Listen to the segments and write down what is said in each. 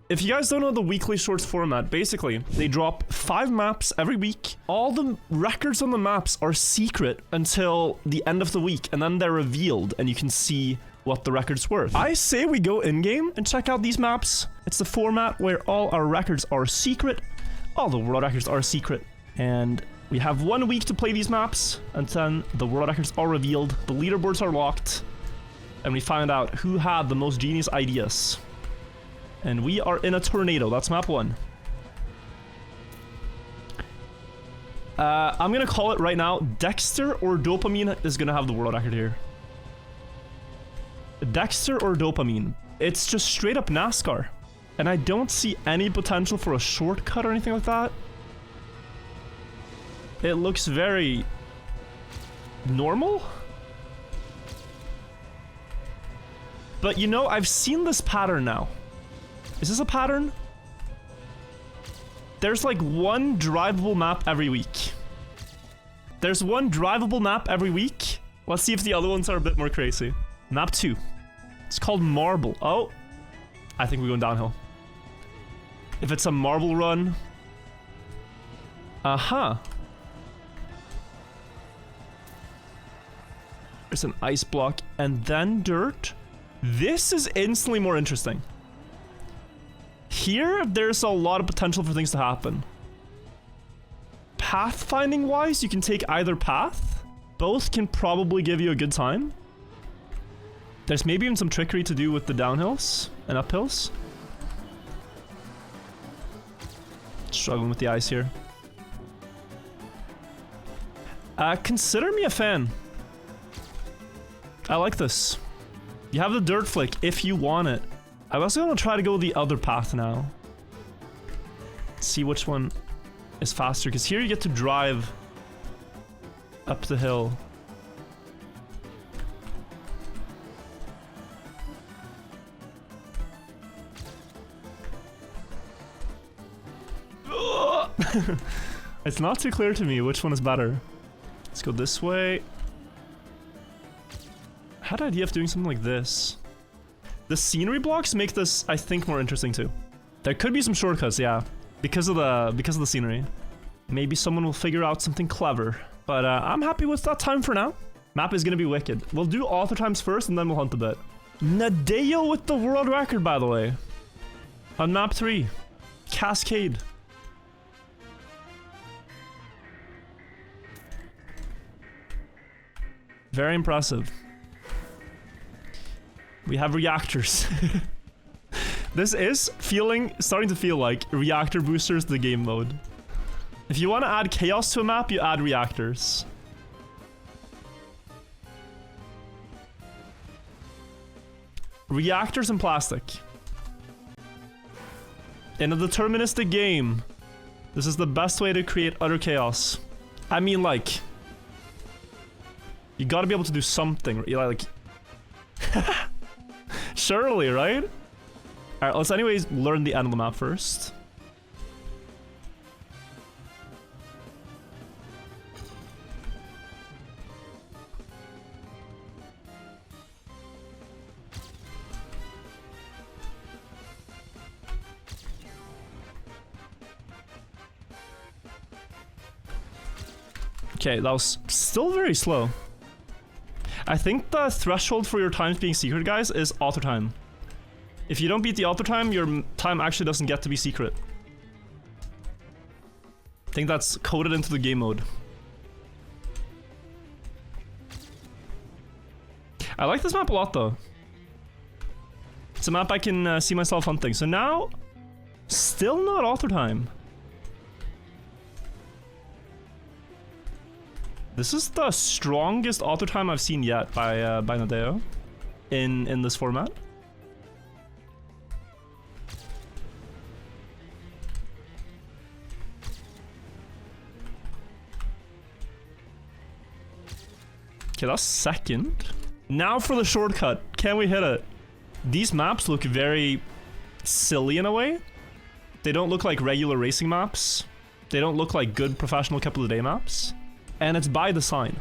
If you guys don't know the weekly shorts format, basically, they drop 5 maps every week. All the records on the maps are secret until the end of the week, and then they're revealed, and you can see what the record's worth. I say we go in-game and check out these maps. It's the format where all our records are secret. All the world records are secret. And we have 1 week to play these maps, and then the world records are revealed, the leaderboards are locked, and we find out who had the most genius ideas. And we are in a tornado. That's map 1. I'm gonna call it right now. Dexter or Dopamine is gonna have the world record here. Dexter or Dopamine. It's just straight up NASCAR. And I don't see any potential for a shortcut or anything like that. It looks very normal. But you know, I've seen this pattern now. Is this a pattern? There's like 1 drivable map every week. There's 1 drivable map every week. Let's see if the other ones are a bit more crazy. Map 2. It's called Marble. Oh, I think we're going downhill. If it's a marble run. There's an ice block and then dirt. This is instantly more interesting. Here, there's a lot of potential for things to happen. Pathfinding wise, you can take either path. Both can probably give you a good time. There's maybe even some trickery to do with the downhills and uphills. Struggling with the ice here. Consider me a fan. I like this. You have the dirt flick if you want it. I'm also gonna try to go the other path now. See which one is faster, because here you get to drive up the hill. It's not too clear to me which one is better. Let's go this way. I had an idea of doing something like this. The scenery blocks make this, I think, more interesting too. There could be some shortcuts, yeah, because of the scenery. Maybe someone will figure out something clever. But I'm happy with that time for now. Map is gonna be wicked. We'll do author times first, and then we'll hunt a bit. Nadeo with the world record, by the way, on map 3, Cascade. Very impressive. We have reactors. This is starting to feel like reactor boosters the game mode. If you want to add chaos to a map, you add reactors. Reactors and plastic. In a deterministic game, this is the best way to create utter chaos. I mean, like, you gotta be able to do something, like... Surely, right? Alright, let's anyways learn the end of the map first. Okay, that was still very slow. I think the threshold for your times being secret, guys, is author time. If you don't beat the author time, your time actually doesn't get to be secret. I think that's coded into the game mode. I like this map a lot, though. It's a map I can see myself hunting. So now, still not author time. This is the strongest author time I've seen yet by Nadeo in this format. Okay, that's second. Now for the shortcut. Can we hit it? These maps look very silly in a way. They don't look like regular racing maps. They don't look like good professional couple of day maps. And it's by design.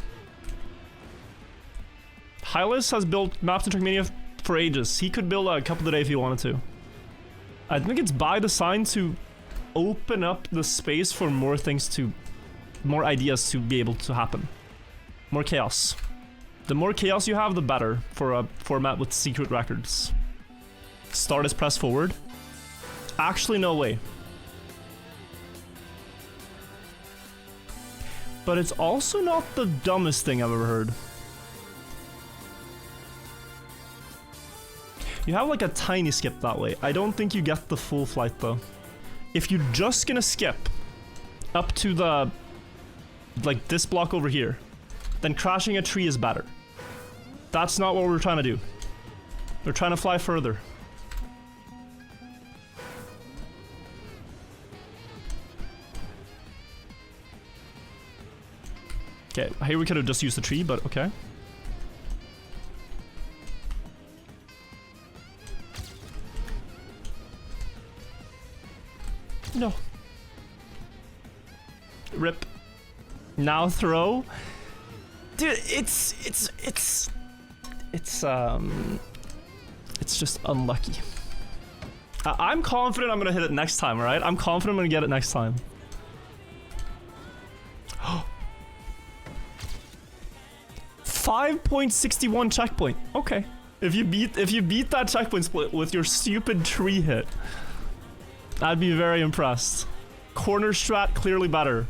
Hylas has built maps in Trackmania for ages. He could build a couple of day if he wanted to. I think it's by design to open up the space for more things to... more ideas to be able to happen. More chaos. The more chaos you have, the better for a format with secret records. Start is press forward. Actually, no way. But it's also not the dumbest thing I've ever heard. You have like a tiny skip that way. I don't think you get the full flight though. If you're just gonna skip up to the... like this block over here, then crashing a tree is better. That's not what we're trying to do. We're trying to fly further. Okay, here we could have just used the tree, but okay. No. Rip. Now throw. Dude, it's just unlucky. I'm confident I'm gonna hit it next time, alright? I'm confident I'm gonna get it next time. 5.61 checkpoint. Okay. If you beat that checkpoint split with your stupid tree hit, I'd be very impressed. Corner strat clearly better.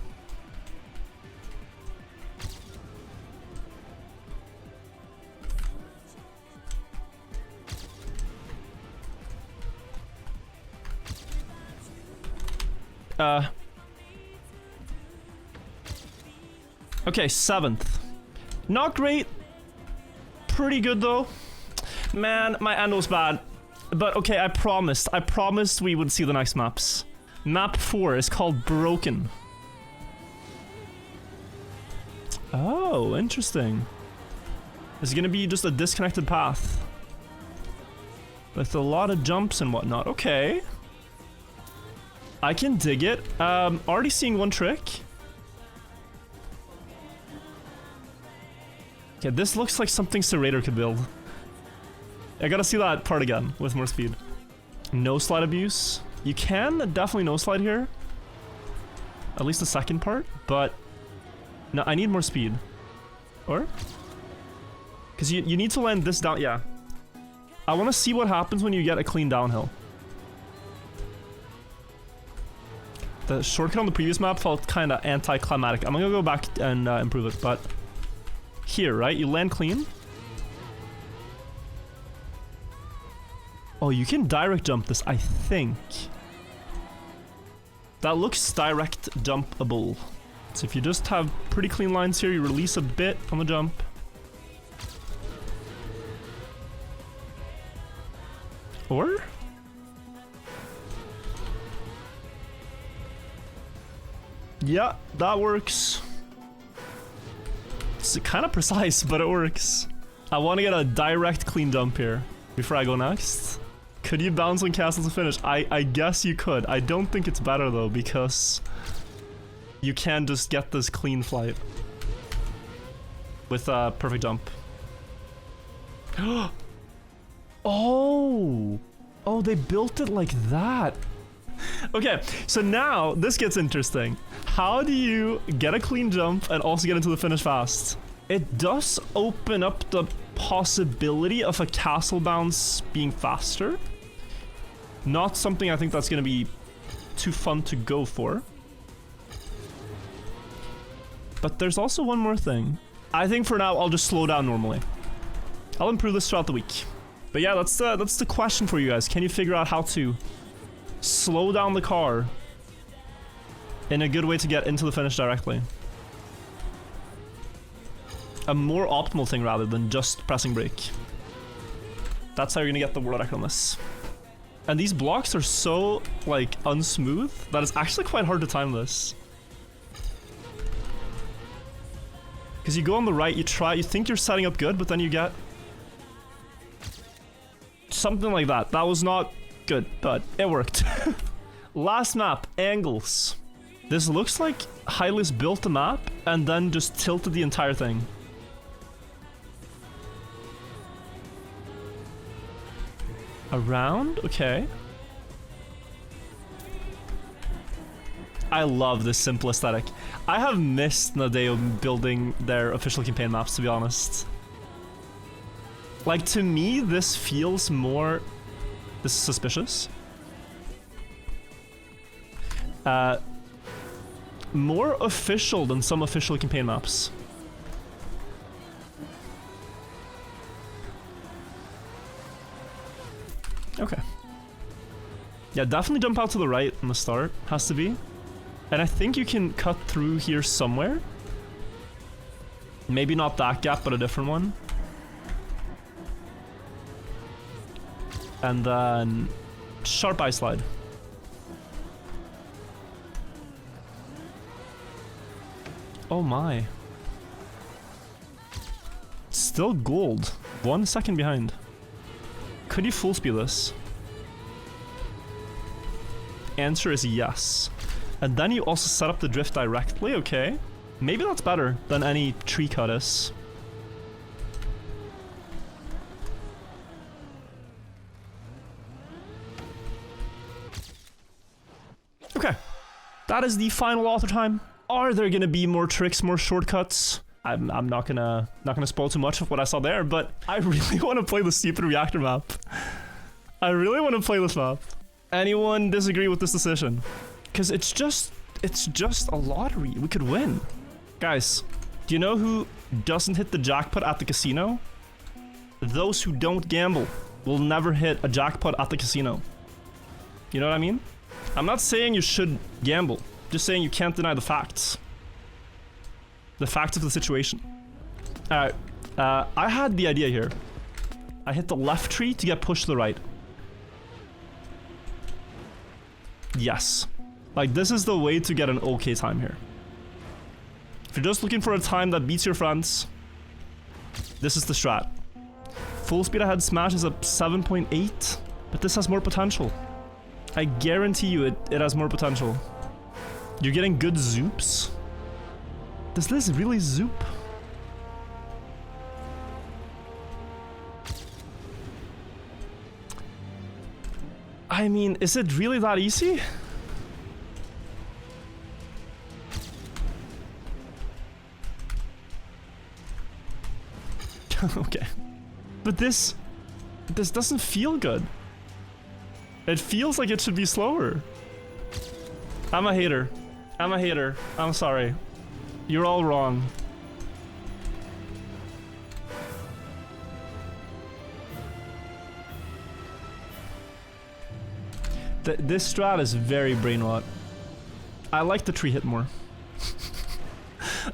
Okay, 7th. Not great. Pretty good though. Man, my end was bad. But okay, I promised we would see the next maps. Map 4 is called Broken. Oh, interesting. It's gonna be just a disconnected path. With a lot of jumps and whatnot. Okay. I can dig it. Already seeing one trick. Okay, this looks like something Serrator could build. I gotta see that part again with more speed. No slide abuse. You can definitely no slide here. At least the second part, but no, I need more speed. Or? Because you need to land this down. Yeah. I want to see what happens when you get a clean downhill. The shortcut on the previous map felt kind of anticlimactic. I'm gonna go back and improve it, but here, right? You land clean. Oh, you can direct jump this, I think. That looks direct jumpable. So if you just have pretty clean lines here, you release a bit on the jump. Or? Yeah, that works. It's kind of precise, but it works. I want to get a direct clean jump here before I go next. Could you bounce on castle to finish? I guess you could. I don't think it's better though, because you can just get this clean flight with a perfect jump. Oh! Oh, they built it like that. Okay, so now this gets interesting. How do you get a clean jump and also get into the finish fast? It does open up the possibility of a castle bounce being faster. Not something I think that's gonna be too fun to go for. But there's also one more thing. I think for now I'll just slow down normally. I'll improve this throughout the week. But yeah, that's the question for you guys. Can you figure out how to slow down the car in a good way to get into the finish directly? A more optimal thing rather than just pressing brake. That's how you're gonna get the world record on this. And these blocks are so, like, unsmooth that it's actually quite hard to time this. Because you go on the right, you think you're setting up good, but then you get something like that. That was not good, but it worked. Last map, angles. This looks like Hylius built the map and then just tilted the entire thing. Around? Okay. I love this simple aesthetic. I have missed Nadeo building their official campaign maps, to be honest. Like, to me, this feels more... This is suspicious. More official than some official campaign maps. Okay. Yeah, definitely jump out to the right on the start. Has to be. And I think you can cut through here somewhere. Maybe not that gap, but a different one. And then... Sharp eye slide. Oh my. Still gold. 1 second behind. Could you full speed this? Answer is yes. And then you also set up the drift directly, okay. Maybe that's better than any tree cut is. Okay. That is the final author time. Are there gonna be more tricks, more shortcuts? I'm not gonna spoil too much of what I saw there, but I really want to play the stupid reactor map. I really want to play this map. Anyone disagree with this decision? Because it's just a lottery. We could win. Guys, do you know who doesn't hit the jackpot at the casino? Those who don't gamble will never hit a jackpot at the casino. You know what I mean? I'm not saying you should gamble. Just saying you can't deny the facts. The facts of the situation. Alright. I had the idea here. I hit the left tree to get pushed to the right. Yes. Like, this is the way to get an okay time here. If you're just looking for a time that beats your friends, this is the strat. Full speed ahead smash is a 7.8, but this has more potential. I guarantee you it has more potential. You're getting good zoops. Does this really zoop? I mean, is it really that easy? Okay. But this doesn't feel good. It feels like it should be slower. I'm a hater. I'm a hater. I'm sorry. You're all wrong. This strat is very brain rot. I like the tree hit more.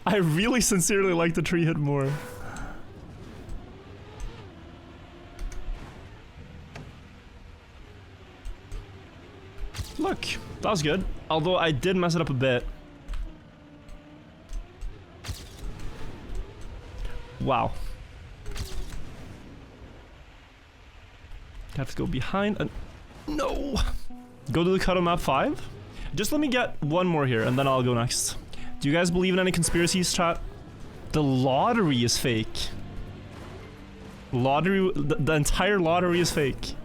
I really sincerely like the tree hit more. Look, that was good. Although I did mess it up a bit. Wow. Have to go behind and... No! Go to the cut on map 5? Just let me get one more here and then I'll go next. Do you guys believe in any conspiracies, chat? The lottery is fake. The entire lottery is fake.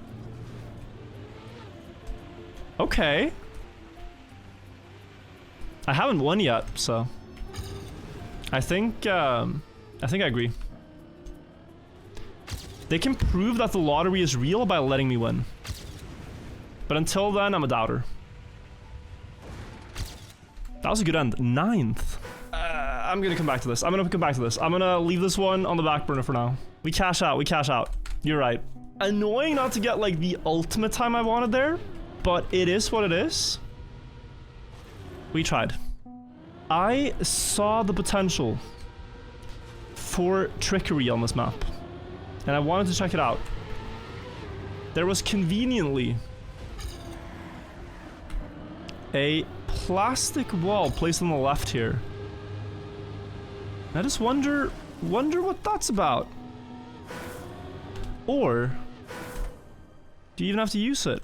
Okay. I haven't won yet, so... I think I agree. They can prove that the lottery is real by letting me win. But until then, I'm a doubter. That was a good end. 9th. I'm gonna come back to this. I'm gonna leave this one on the back burner for now. We cash out. You're right. Annoying not to get, like, the ultimate time I wanted there, but it is what it is. We tried. I saw the potential for trickery on this map, and I wanted to check it out. There was conveniently a plastic wall placed on the left here. I just wonder what that's about. Or do you even have to use it?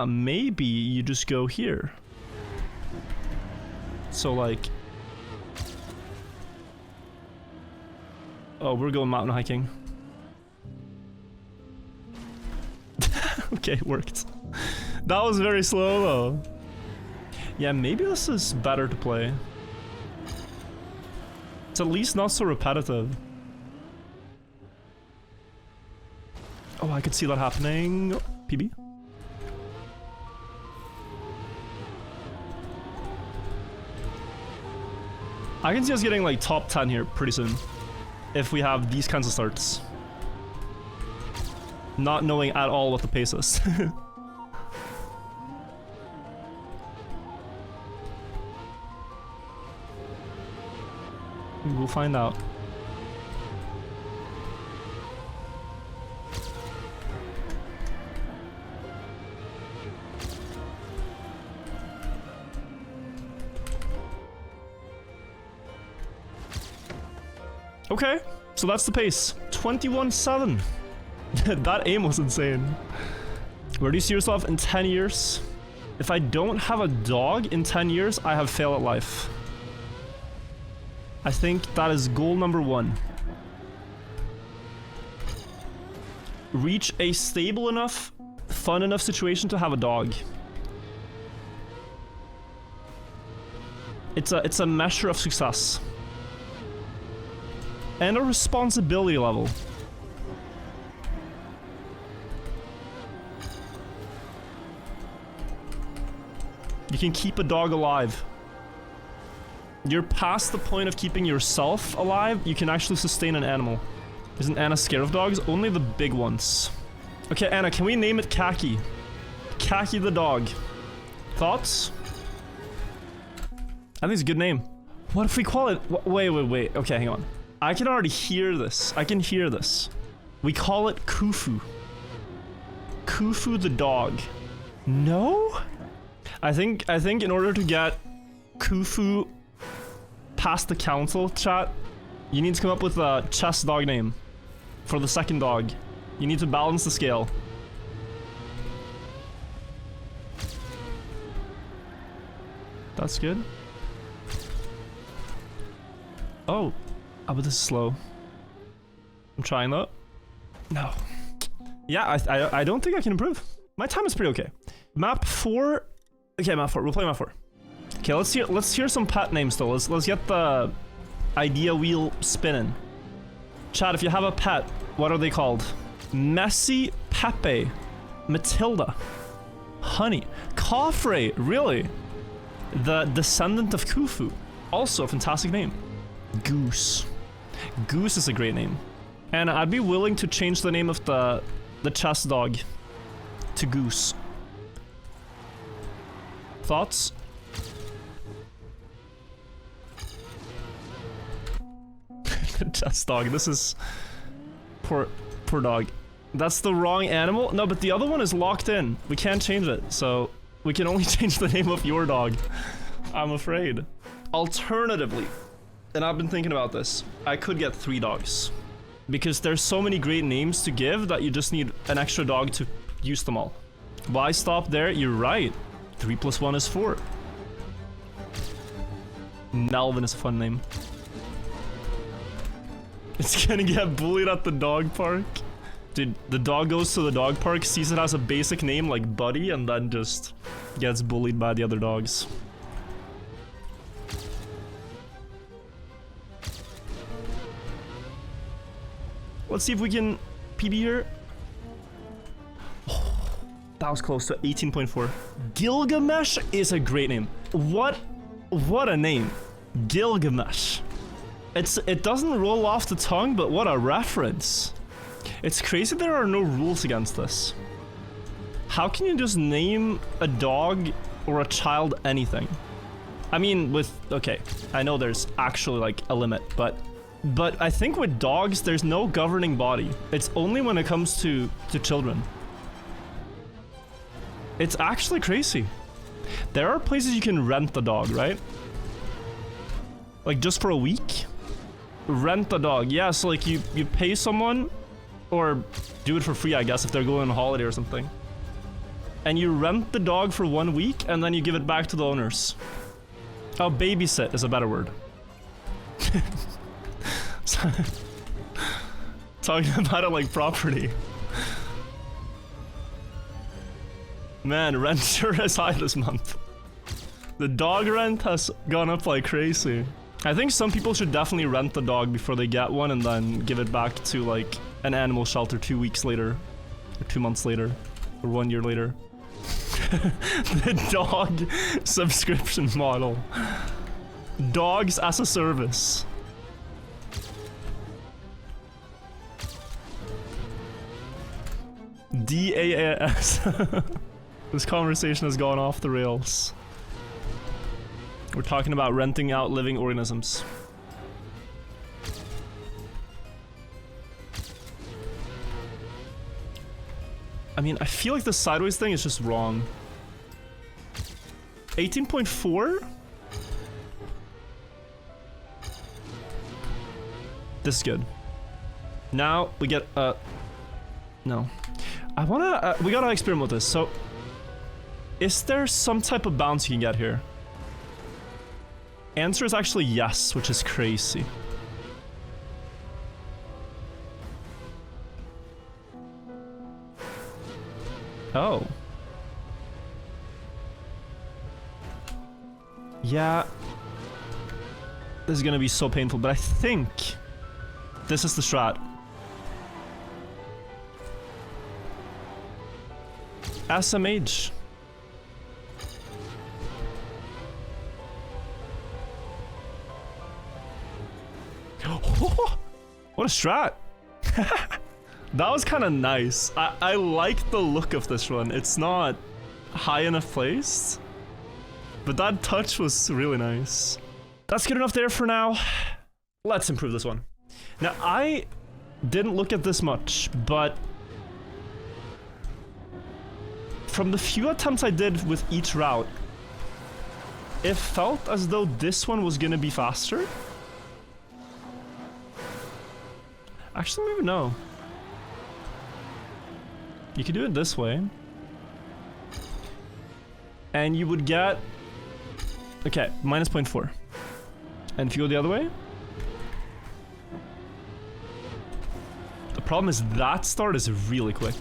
Maybe you just go here. So, like... Oh, we're going mountain hiking. Okay, it worked. That was very slow though. Yeah, maybe this is better to play. It's at least not so repetitive. Oh, I could see that happening. PB? I can see us getting like top 10 here pretty soon. If we have these kinds of starts. Not knowing at all what the pace is. We'll find out. Okay, so that's the pace. 21-7. That aim was insane. Where do you see yourself in 10 years? If I don't have a dog in 10 years, I have failed at life. I think that is goal number 1. Reach a stable enough, fun enough situation to have a dog. It's a measure of success. And a responsibility level. You can keep a dog alive. You're past the point of keeping yourself alive, you can actually sustain an animal. Isn't Anna scared of dogs? Only the big ones. Okay, Anna, can we name it Khaki? Khaki the dog. Thoughts? I think it's a good name. What if we call it... Wait. Okay, hang on. I can already hear this. I can hear this. We call it Khufu. Khufu the dog. No? I think in order to get Khufu past the council, chat, you need to come up with a chess dog name for the second dog. You need to balance the scale. That's good. Oh, but this is slow. I'm trying that. No. Yeah, I don't think I can improve. My time is pretty okay. Map 4. Okay, map 4. We'll play map 4. Okay, let's hear some pet names though. Let's get the idea wheel spinning. Chat, if you have a pet, what are they called? Messi, Pepe, Matilda, Honey, Coffrey, really? The descendant of Khufu. Also a fantastic name. Goose. Goose is a great name. And I'd be willing to change the name of the chess dog to Goose. Thoughts? The chess dog. This is... Poor dog. That's the wrong animal? No, but the other one is locked in. We can't change it, so... We can only change the name of your dog. I'm afraid. Alternatively, and I've been thinking about this, I could get 3 dogs. Because there's so many great names to give that you just need an extra dog to use them all. Why stop there? You're right. 3 + 1 is 4. Melvin is a fun name. It's gonna get bullied at the dog park. Dude, the dog goes to the dog park, sees it has a basic name like Buddy, and then just gets bullied by the other dogs. Let's see if we can PB here. Oh, that was close to 18.4. Gilgamesh is a great name. What a name. Gilgamesh. It doesn't roll off the tongue, but what a reference. It's crazy there are no rules against this. How can you just name a dog or a child anything? I mean, okay, I know there's actually like a limit, but I think with dogs, there's no governing body. It's only when it comes to children. It's actually crazy. There are places you can rent the dog, right? Like just for a week? Rent the dog. Yeah, so like you pay someone, or do it for free, I guess, if they're going on holiday or something. And you rent the dog for 1 week, and then you give it back to the owners. Oh, babysit is a better word. Talking about it like property. Man, rent sure is high this month. The dog rent has gone up like crazy. I think some people should definitely rent the dog before they get one and then give it back to like an animal shelter 2 weeks later. Or 2 months later. Or 1 year later. The dog subscription model. Dogs as a service. DAAS. This conversation has gone off the rails. We're talking about renting out living organisms. I mean, I feel like the sideways thing is just wrong. 18.4? This is good. Now we get, no. I wanna, we gotta experiment with this. So, is there some type of bounce you can get here? Answer is actually yes, which is crazy. Oh. Yeah. This is gonna be so painful, but I think this is the strat. SMH. What a strat. That was kind of nice. I like the look of this one. It's not high enough placed, but that touch was really nice. That's good enough there for now. Let's improve this one. Now, I didn't look at this much, but from the few attempts I did with each route, it felt as though this one was gonna be faster. Actually, maybe no. You could do it this way. And you would get... Okay, minus 0.4. And if you go the other way... The problem is that start is really quick.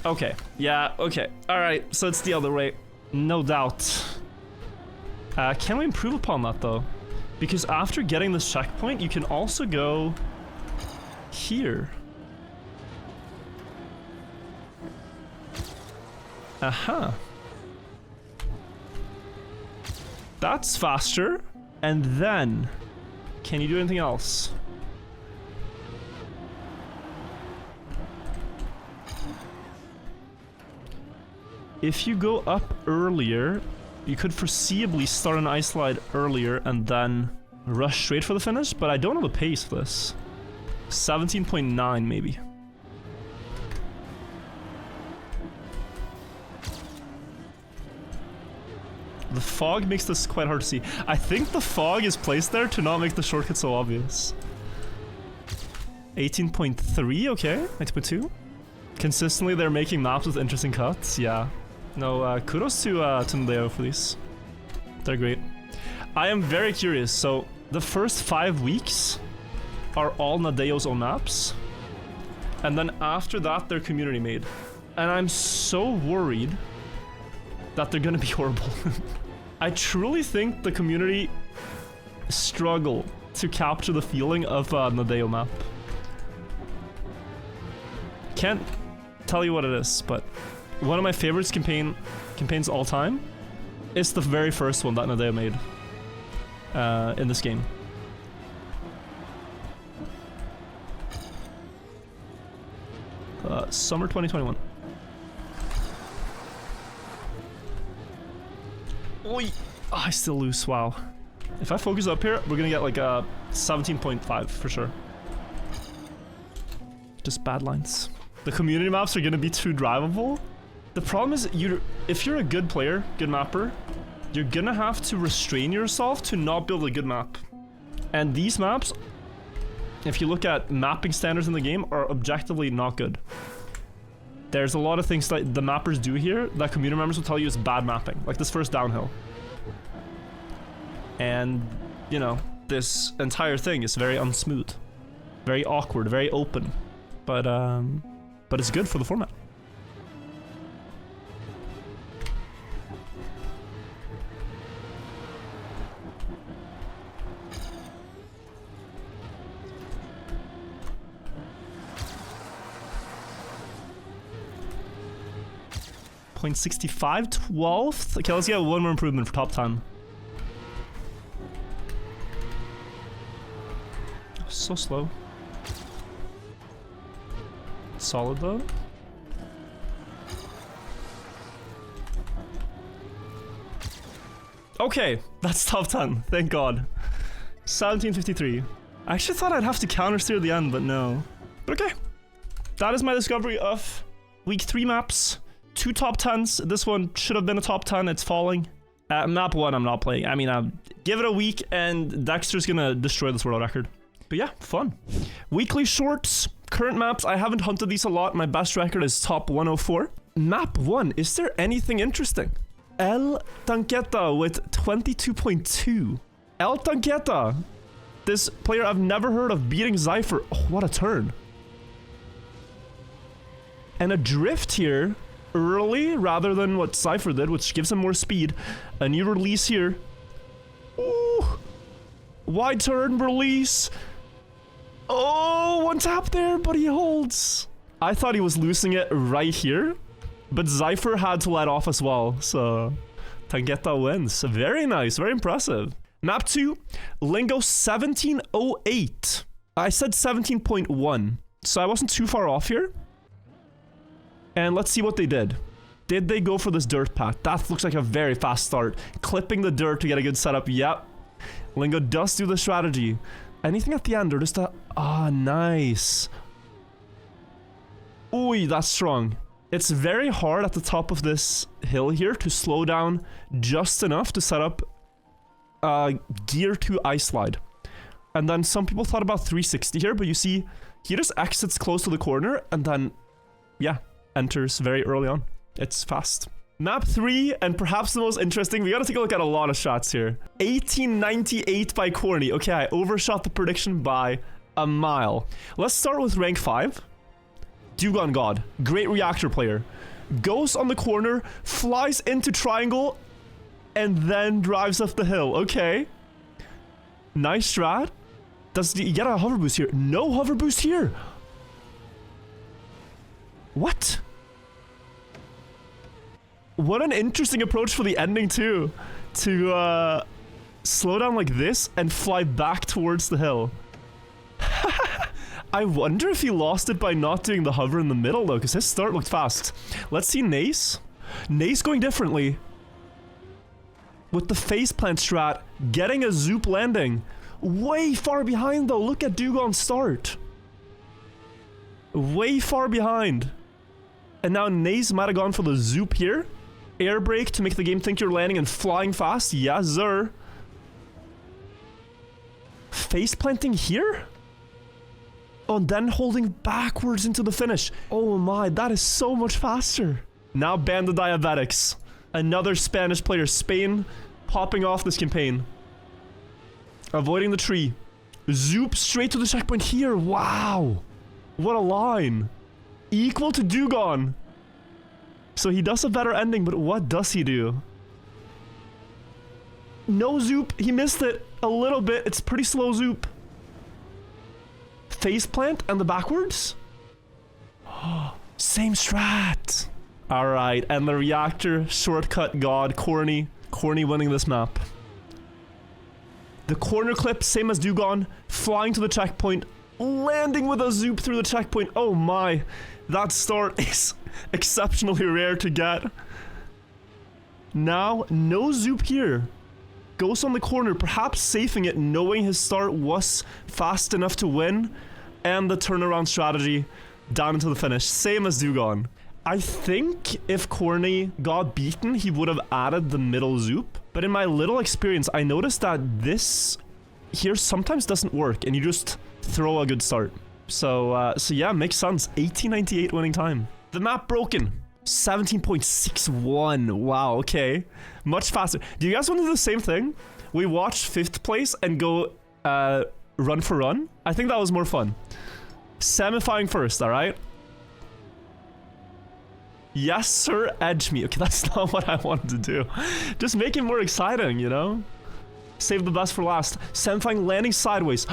Okay, yeah, okay. Alright, so it's the other way. No doubt. Can we improve upon that though? Because after getting this checkpoint, you can also go here. Aha. That's faster. And then, can you do anything else? If you go up earlier, you could foreseeably start an ice slide earlier and then rush straight for the finish, but I don't know the pace of this. 17.9 maybe. The fog makes this quite hard to see. I think the fog is placed there to not make the shortcut so obvious. 18.3, okay. 19.2. Consistently, they're making maps with interesting cuts, yeah. No, kudos to Nadeo for these. They're great. I am very curious, so the first 5 weeks are all Nadeo's own maps. And then after that, they're community made. And I'm so worried that they're gonna be horrible. I truly think the community struggle to capture the feeling of a Nadeo map. Can't tell you what it is, but one of my favorite campaigns all time is the very first one that Nadeo made in this game. Summer 2021. Oi! Oh, I still lose, wow. If I focus up here, we're gonna get like a 17.5 for sure. Just bad lines. The community maps are gonna be too drivable. The problem is, if you're a good player, good mapper, you're gonna have to restrain yourself to not build a good map. And these maps, if you look at mapping standards in the game, are objectively not good. There's a lot of things that the mappers do here that community members will tell you is bad mapping, like this first downhill. And, you know, this entire thing is very unsmooth. Very awkward, very open. But it's good for the format. .65, 12th? Okay, let's get one more improvement for top 10. So slow. Solid though. Okay, that's top 10, thank god. 1753. I actually thought I'd have to counter steer the end, but no. But okay. That is my discovery of week 3 maps. 2 top 10s. This one should have been a top 10. It's falling. Map 1 I'm not playing. I mean, I'll give it a week and Dexter's gonna destroy this world record. But yeah, fun. Weekly shorts. Current maps. I haven't hunted these a lot. My best record is top 104. Map 1. Is there anything interesting? El Tanqueta with 22.2. El Tanqueta. This player I've never heard of beating Zypher. Oh, what a turn. And a drift here. Early rather than what Zypher did, which gives him more speed. A new release here. Ooh. Wide turn release. Oh, one tap there, but he holds. I thought he was losing it right here, but Zypher had to let off as well, so Tanqueta wins. Very nice, very impressive. Map 2, Lingo 1708. I said 17.1, so I wasn't too far off here. And let's see what they did. Did they go for this dirt path? That looks like a very fast start. Clipping the dirt to get a good setup. Yep. Lingo does do the strategy. Anything at the end or just a... Ah, nice. Ooh, that's strong. It's very hard at the top of this hill here to slow down just enough to set up gear 2 ice slide. And then some people thought about 360 here, but you see he just exits close to the corner and then, yeah, enters very early on. It's fast. Map 3, and perhaps the most interesting, we gotta take a look at a lot of shots here. 1898 by Corny. Okay, I overshot the prediction by a mile. Let's start with rank 5. Dugon God, great reactor player. Goes on the corner, flies into triangle, and then drives up the hill. Okay. Nice strat. Does he get a hover boost here? No hover boost here. What? What an interesting approach for the ending too. To slow down like this and fly back towards the hill. I wonder if he lost it by not doing the hover in the middle though, because his start looked fast. Let's see Nace. Nace going differently. With the faceplant strat, getting a zoop landing. Way far behind though, look at Dugon's start. Way far behind. And now Nace might have gone for the zoop here. Air brake to make the game think you're landing and flying fast. Yes, sir. Face planting here? Oh, and then holding backwards into the finish. Oh my, that is so much faster. Now Band of Diabetics. Another Spanish player. Spain popping off this campaign. Avoiding the tree. Zoop straight to the checkpoint here. Wow. What a line. Equal to Dugon. So he does a better ending, but what does he do? No zoop. He missed it a little bit. It's pretty slow zoop. Faceplant and the backwards? Same strat. Alright, and the reactor shortcut god, Corny. Corny winning this map. The corner clip, same as Dugon. Flying to the checkpoint. Landing with a zoop through the checkpoint. Oh my. That start is exceptionally rare to get. Now, no zoop here. Goes on the corner, perhaps safing it, knowing his start was fast enough to win. And the turnaround strategy down into the finish. Same as Dugon. I think if Corny got beaten, he would have added the middle zoop. But in my little experience, I noticed that this here sometimes doesn't work, and you just throw a good start. So yeah, makes sense. 1898 winning time. The map broken. 17.61. Wow, okay. Much faster. Do you guys want to do the same thing? We watch 5th place and go run for run. I think that was more fun. Semifying first, alright? Yes, sir, edge me. Okay, that's not what I wanted to do. Just make it more exciting, you know? Save the best for last. Semifying landing sideways.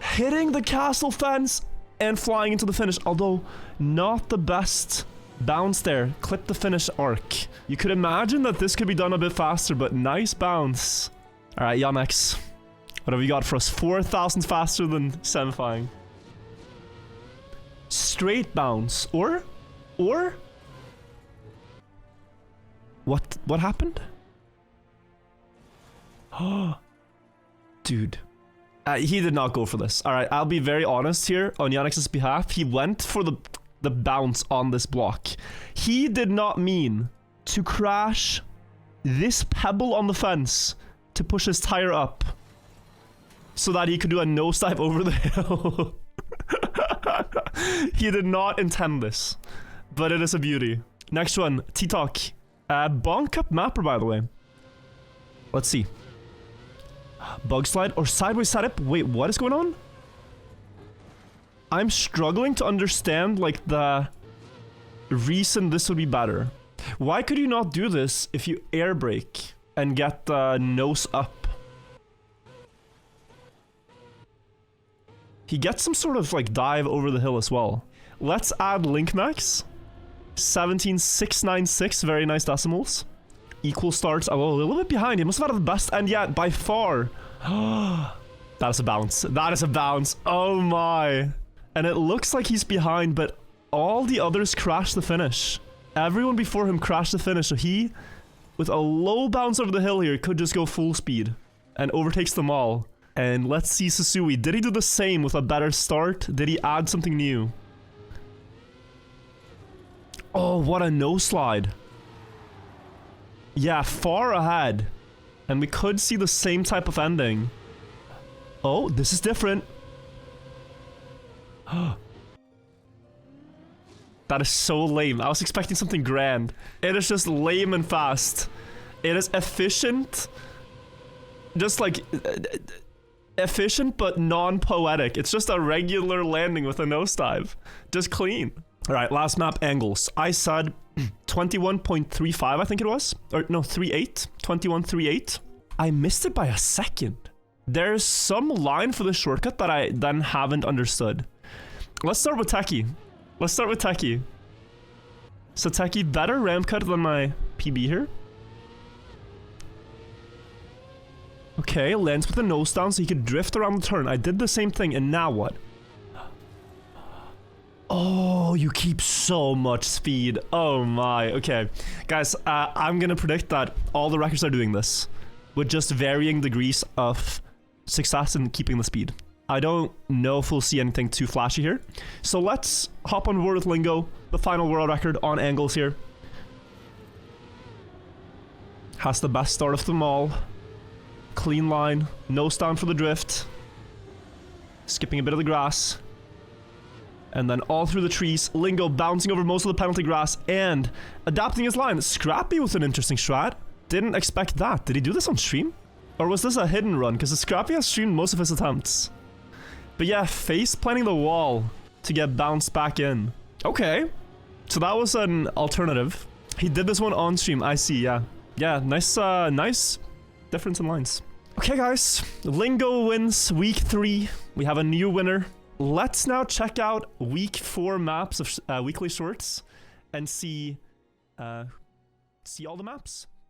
Hitting the castle fence and flying into the finish. Although, not the best bounce there. Clip the finish arc. You could imagine that this could be done a bit faster, but nice bounce. Alright, Yannex. What have you got for us? 4,000 faster than semifying. Straight bounce. Or? What happened? Oh, dude. He did not go for this. Alright, I'll be very honest here on Yannex's behalf. He went for the bounce on this block. He did not mean to crash this pebble on the fence to push his tire up so that he could do a nosedive over the hill. He did not intend this, but it is a beauty. Next one, T-Talk. Bonk up mapper, by the way. Let's see. Bug slide or sideways setup? Wait, what is going on? I'm struggling to understand, like, the reason this would be better. Why could you not do this if you air brake and get the nose up? He gets some sort of, like, dive over the hill as well. Let's add link max. 17,696, very nice decimals. Equal starts, oh, a little bit behind. He must have had the best, and yet, by far. That is a bounce. That is a bounce. Oh my. And it looks like he's behind, but all the others crashed the finish. Everyone before him crashed the finish, so he, with a low bounce over the hill here, could just go full speed and overtakes them all. And let's see Susui. Did he do the same with a better start? Did he add something new? Oh, what a no slide. Yeah, far ahead. And we could see the same type of ending. Oh, this is different. That is so lame. I was expecting something grand. It is just lame and fast. It is efficient. Just like... efficient but non-poetic. It's just a regular landing with a nosedive. Just clean. Alright, last map, angles. I said 21.35, I think it was. Or no, 38. 21.38. I missed it by a second. There's some line for the shortcut that I then haven't understood. Let's start with Techie. Let's start with Techie. So Techie, better ramp cut than my PB here. Okay, lands with the nose down so he could drift around the turn. I did the same thing, and now what? Oh, you keep so much speed. Oh my. Okay. Guys, I'm gonna predict that all the records are doing this with just varying degrees of success in keeping the speed. I don't know if we'll see anything too flashy here. So let's hop on board with Lingo, the final world record on angles here. Has the best start of them all. Clean line, nose down for the drift. Skipping a bit of the grass. And then all through the trees, Lingo bouncing over most of the penalty grass and adapting his line. Scrappy with an interesting strat. Didn't expect that. Did he do this on stream? Or was this a hidden run? Because Scrappy has streamed most of his attempts. But yeah, face planting the wall to get bounced back in. Okay. So that was an alternative. He did this one on stream, I see, yeah. Yeah, nice, nice difference in lines. Okay guys, Lingo wins week 3. We have a new winner. Let's now check out week 4 maps of weekly shorts and see all the maps.